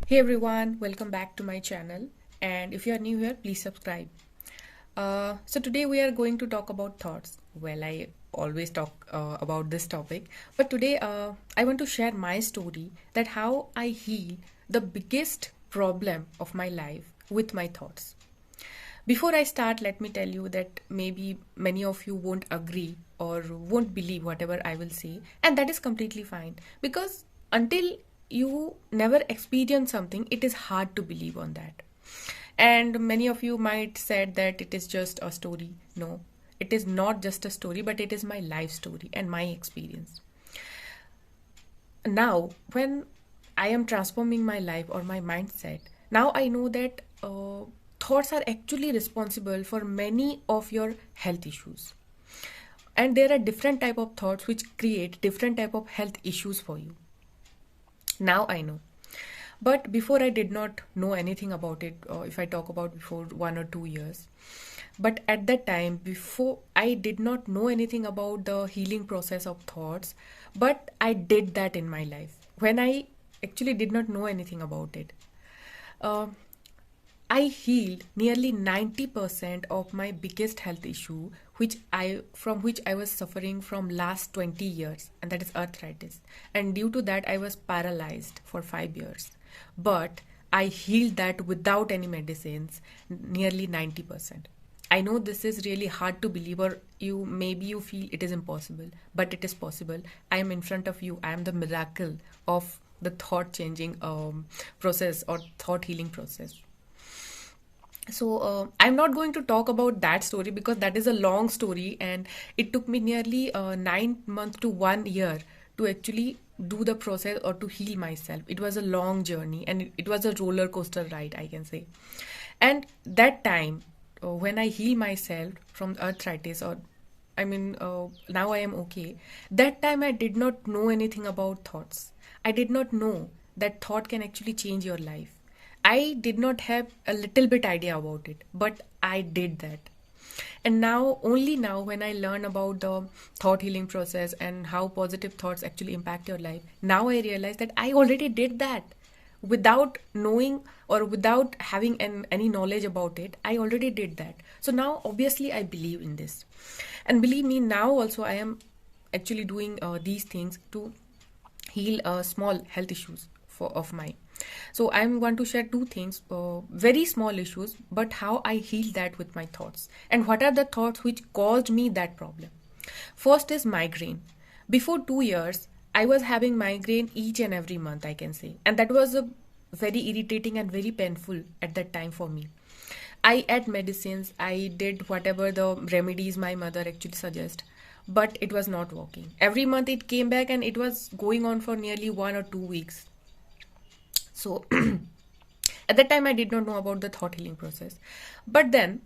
Hey everyone, welcome back to my channel. And if you are new here, please subscribe. So today we are going to talk about thoughts. Well, I always talk about this topic, but today I want to share my story that how I heal the biggest problem of my life with my thoughts. Before I start, let me tell you that maybe many of you won't agree or won't believe whatever I will say, and that is completely fine because until you never experience something, it is hard to believe on that. And many of you might said that it is just a story. No, it is not just a story, but it is my life story and my experience. Now, when I am transforming my life or my mindset, now I know that thoughts are actually responsible for many of your health issues, and there are different type of thoughts which create different type of health issues for you. Now I know, but before I did not know anything about it, if I talk about before 1 or 2 years. But at that time, before, I did not know anything about the healing process of thoughts, but I did that in my life when I actually did not know anything about it. Uh, I healed nearly 90% of my biggest health issue, which I was suffering from last 20 years, and that is arthritis. And due to that, I was paralyzed for 5 years. But I healed that without any medicines, nearly 90%. I know this is really hard to believe, or you feel it is impossible, but it is possible. I am in front of you. I am the miracle of the thought changing process or thought healing process. So I'm not going to talk about that story because that is a long story, and it took me nearly 9 months to 1 year to actually do the process or to heal myself. It was a long journey, and it was a roller coaster ride, I can say. And that time, when I heal myself from arthritis, or now I am okay. That time I did not know anything about thoughts. I did not know that thought can actually change your life. I did not have a little bit idea about it, but I did that. And now, only now, when I learn about the thought healing process and how positive thoughts actually impact your life, now I realize that I already did that without knowing or without having any knowledge about it. I already did that. So now, obviously, I believe in this. And believe me, now also, I am actually doing these things to heal small health issues of mine. So I'm going to share two things, very small issues, but how I healed that with my thoughts and what are the thoughts which caused me that problem. First is migraine. Before 2 years, I was having migraine each and every month, I can say, and that was a very irritating and very painful at that time for me. I ate medicines, I did whatever the remedies my mother actually suggest, but it was not working. Every month it came back and it was going on for nearly 1 or 2 weeks. So at that time, I did not know about the thought healing process. But then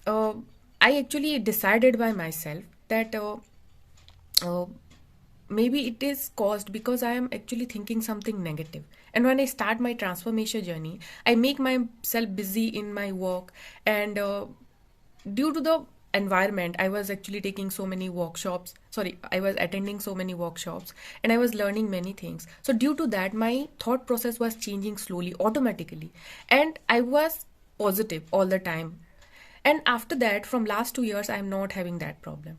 uh, I actually decided by myself that uh, maybe it is caused because I am actually thinking something negative. And when I start my transformation journey, I make myself busy in my work, and due to the environment, I was actually taking so many workshops. Sorry, I was attending so many workshops, and I was learning many things. So due to that, my thought process was changing slowly, automatically, and I was positive all the time. And after that, from last 2 years, I am not having that problem.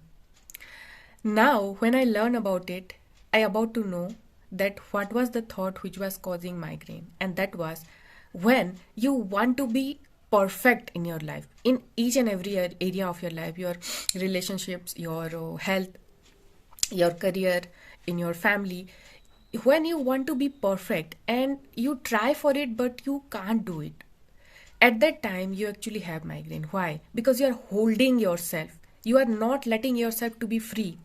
Now, when I learn about it, I about to know that what was the thought which was causing migraine, and that was when you want to be perfect in your life, in each and every area of your life, your relationships, your health, your career, in your family. When you want to be perfect and you try for it, but you can't do it, at that time you actually have migraine. Why? Because you are holding yourself, you are not letting yourself to be free.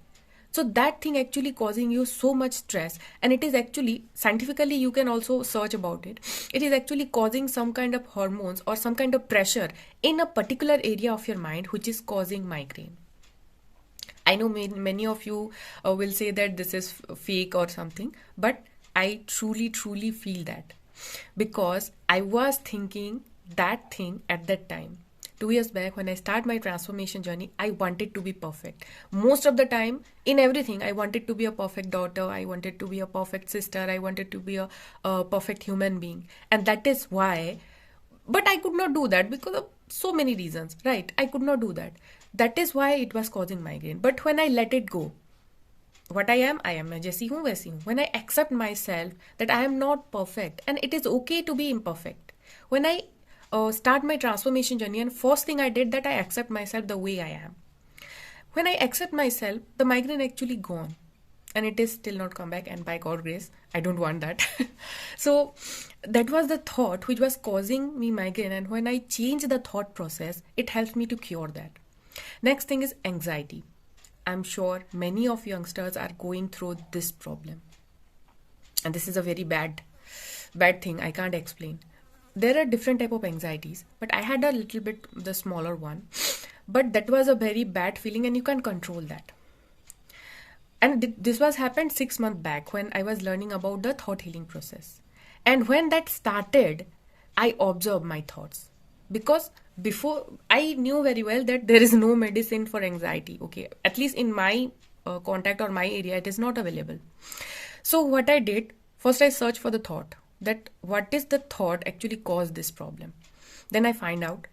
So that thing actually causing you so much stress, and it is actually scientifically, you can also search about it. It is actually causing some kind of hormones or some kind of pressure in a particular area of your mind which is causing migraine. I know many of you will say that this is fake or something, but I truly, truly feel that because I was thinking that thing at that time. 2 years back, when I start my transformation journey, I wanted to be perfect. Most of the time, in everything, I wanted to be a perfect daughter. I wanted to be a perfect sister. I wanted to be a perfect human being. And that is why, but I could not do that because of so many reasons, right? I could not do that. That is why it was causing migraine. But when I let it go, what I am, मैं जैसी हूँ वैसी हूँ. When I accept myself that I am not perfect and it is okay to be imperfect. When I start my transformation journey, and first thing I did that I accept myself the way I am. When I accept myself, the migraine actually gone, and it is still not come back. And by God grace, I don't want that. So that was the thought which was causing me migraine, and when I change the thought process, it helps me to cure that. Next thing is anxiety. I'm sure many of youngsters are going through this problem. And this is a very bad thing. I can't explain. There are different type of anxieties, but I had a little bit the smaller one. But that was a very bad feeling, and you can't control that. And this was happened 6 months back when I was learning about the thought healing process. And when that started, I observed my thoughts. Because before, I knew very well that there is no medicine for anxiety. Okay, at least in my contact or my area, it is not available. So what I did, first I searched for the thought, that what is the thought actually caused this problem. Then I find out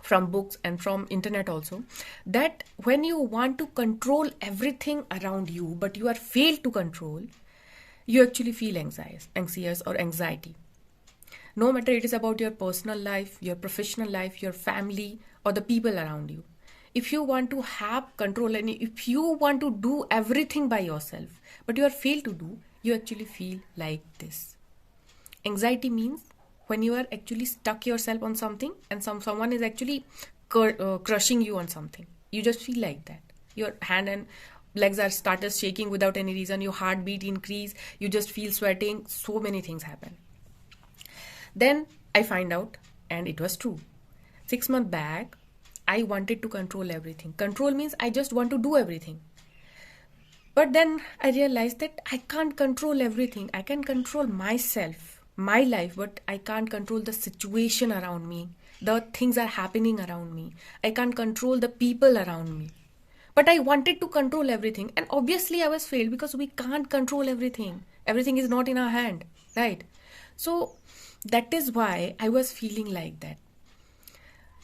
from books and from internet also, that when you want to control everything around you but you are failed to control, you actually feel anxious or anxiety. No matter it is about your personal life, your professional life, your family, or the people around you. If you want to have control and if you want to do everything by yourself, but you are failed to do, you actually feel like this. Anxiety means when you are actually stuck yourself on something and someone is actually crushing you on something. You just feel like that. Your hand and legs are started shaking without any reason. Your heartbeat increase. You just feel sweating. So many things happen. Then I find out, and it was true. 6 months back, I wanted to control everything. Control means I just want to do everything. But then I realized that I can't control everything. I can control myself, my life, but I can't control the situation around me. The things are happening around me. I can't control the people around me. But I wanted to control everything. And obviously I was failed because we can't control everything. Everything is not in our hand, right? So that is why I was feeling like that.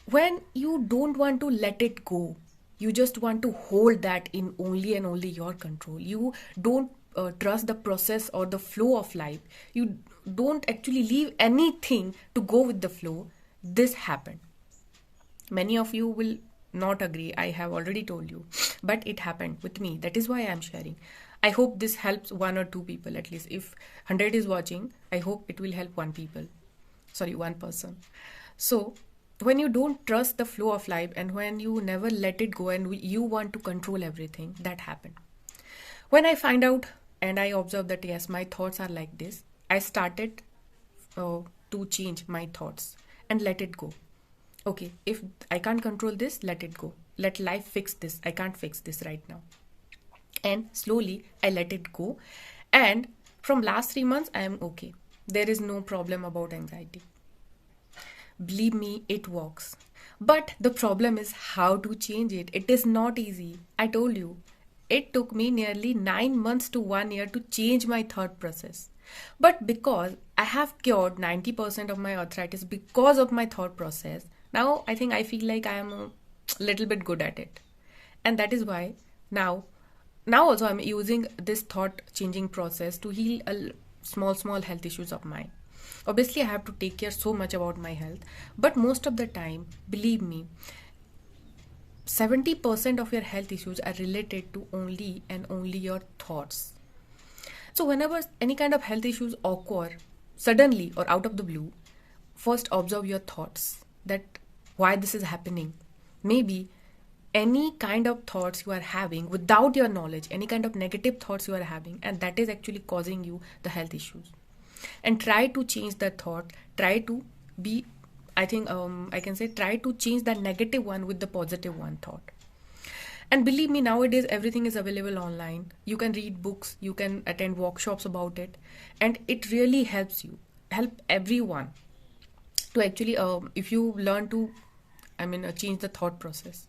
When you don't want to let it go, you just want to hold that in only and only your control. You don't trust the process or the flow of life. You don't actually leave anything to go with the flow. This happened. Many of you will not agree. I have already told you. But it happened with me. That is why I am sharing. I hope this helps one or two people at least. If 100 is watching, I hope it will help one person. So, when you don't trust the flow of life and when you never let it go and you want to control everything, that happened. When I find out and I observe that yes, my thoughts are like this, I started to change my thoughts and let it go. Okay, if I can't control this, let it go. Let life fix this. I can't fix this right now. And slowly I let it go. And from last 3 months, I am okay. There is no problem about anxiety. Believe me, it works. But the problem is how to change it. It is not easy. I told you. It took me nearly 9 months to 1 year to change my thought process. But because I have cured 90% of my arthritis because of my thought process, now I think I feel like I am a little bit good at it. And that is why now also I'm using this thought changing process to heal small health issues of mine. Obviously, I have to take care so much about my health, but most of the time, believe me, 70% of your health issues are related to only and only your thoughts. So whenever any kind of health issues occur suddenly or out of the blue, first observe your thoughts, that why this is happening. Maybe any kind of thoughts you are having without your knowledge, any kind of negative thoughts you are having, and that is actually causing you the health issues. And try to change that thought. Try to be, I can say, try to change that negative one with the positive one thought. And believe me, nowadays everything is available online. You can read books, you can attend workshops about it, and it really helps you, help everyone to actually, if you learn to change the thought process.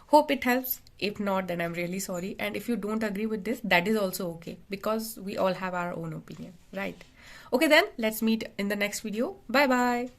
Hope it helps. If not, then I'm really sorry. And if you don't agree with this, that is also okay, because we all have our own opinion, right? Okay, then let's meet in the next video. Bye bye.